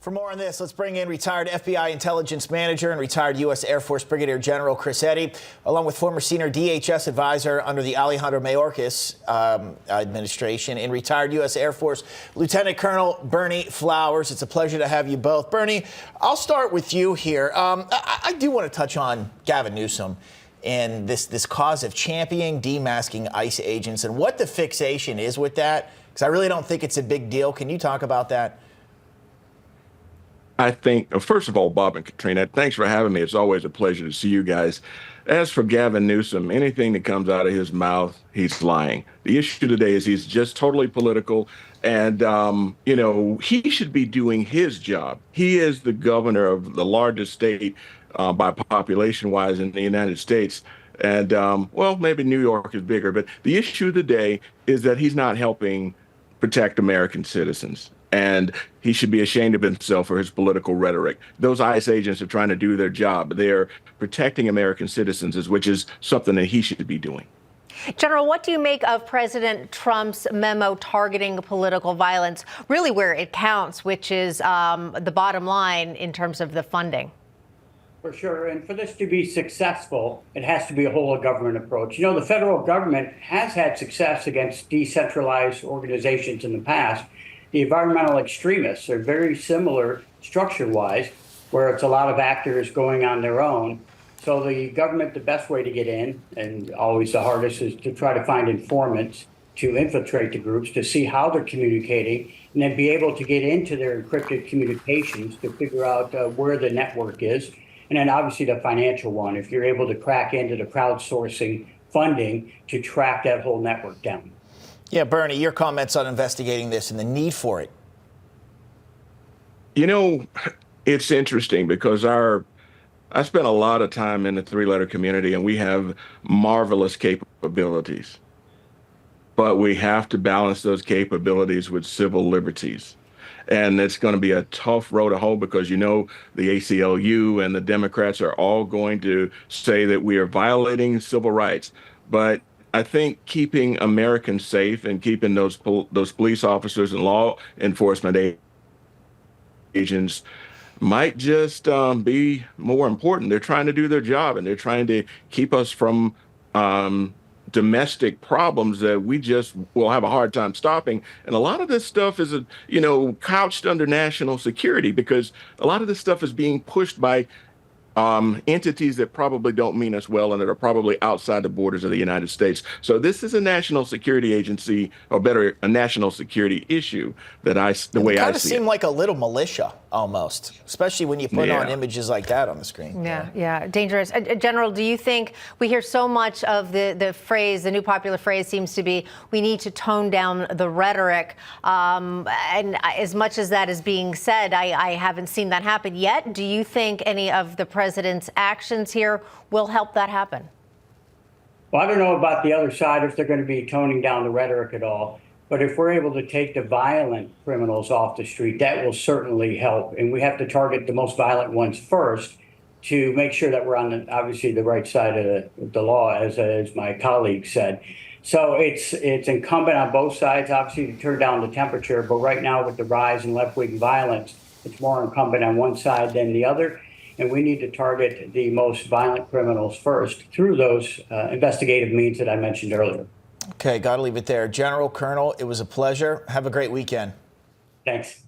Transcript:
For more on this, let's bring in retired FBI intelligence manager and retired U.S. Air Force Brigadier General Chris Eddy, along with former senior DHS advisor under the Alejandro Mayorkas administration and retired U.S. Air Force Lieutenant Colonel Berney Flowers. It's a pleasure to have you both. Berney, I'll start with you here. I do want to touch on Gavin Newsom and this cause of championing demasking ICE agents and what the fixation is with that, because I really don't think it's a big deal. Can you talk about that? I think, first of all, Bob and Katrina, thanks for having me. It's always a pleasure to see you guys. As for Gavin Newsom, anything that comes out of his mouth, he's lying. The issue today is he's just totally political. And, he should be doing his job. He is the governor of the largest state by population-wise in the United States. And, maybe New York is bigger. But the issue of the day is that he's not helping protect American citizens. And he should be ashamed of himself for his political rhetoric. Those ICE agents are trying to do their job. They're protecting American citizens, which is something that he should be doing. General, what do you make of President Trump's memo targeting political violence, really where it counts, which is the bottom line in terms of the funding? For sure. And for this to be successful, it has to be a whole of government approach. You know, the federal government has had success against decentralized organizations in the past. The environmental extremists are very similar structure-wise, where it's a lot of actors going on their own. So the government, the best way to get in, and always the hardest, is to try to find informants to infiltrate the groups, to see how they're communicating, and then be able to get into their encrypted communications to figure out where the network is. And then obviously the financial one, if you're able to crack into the crowdsourcing funding to track that whole network down. Yeah, Berney, your comments on investigating this and the need for it. You know, it's interesting because I spent a lot of time in the three-letter community, and we have marvelous capabilities. But we have to balance those capabilities with civil liberties. And it's going to be a tough road to hoe because, the ACLU and the Democrats are all going to say that we are violating civil rights. But I think keeping Americans safe and keeping those police officers and law enforcement agents might just be more important. They're trying to do their job, and they're trying to keep us from domestic problems that we just will have a hard time stopping. And a lot of this stuff is, couched under national security because a lot of this stuff is being pushed by entities that probably don't mean us well and that are probably outside the borders of the United States. So this is a national security agency, or better, a national security issue that the way I see it. Kind of seem like a little militia almost, especially when you put on images like that on the screen. Yeah, dangerous. General, do you think we hear so much of the phrase, the new popular phrase seems to be, we need to tone down the rhetoric. And as much as that is being said, I haven't seen that happen yet. Do you think any of the president's actions here will help that happen? Well, I don't know about the other side, if they're going to be toning down the rhetoric at all. But if we're able to take the violent criminals off the street, that will certainly help. And we have to target the most violent ones first to make sure that we're on obviously the right side of the law, as my colleague said. So it's incumbent on both sides, obviously, to turn down the temperature. But right now, with the rise in left-wing violence, it's more incumbent on one side than the other. And we need to target the most violent criminals first through those investigative means that I mentioned earlier. Okay, got to leave it there. General, Colonel, it was a pleasure. Have a great weekend. Thanks.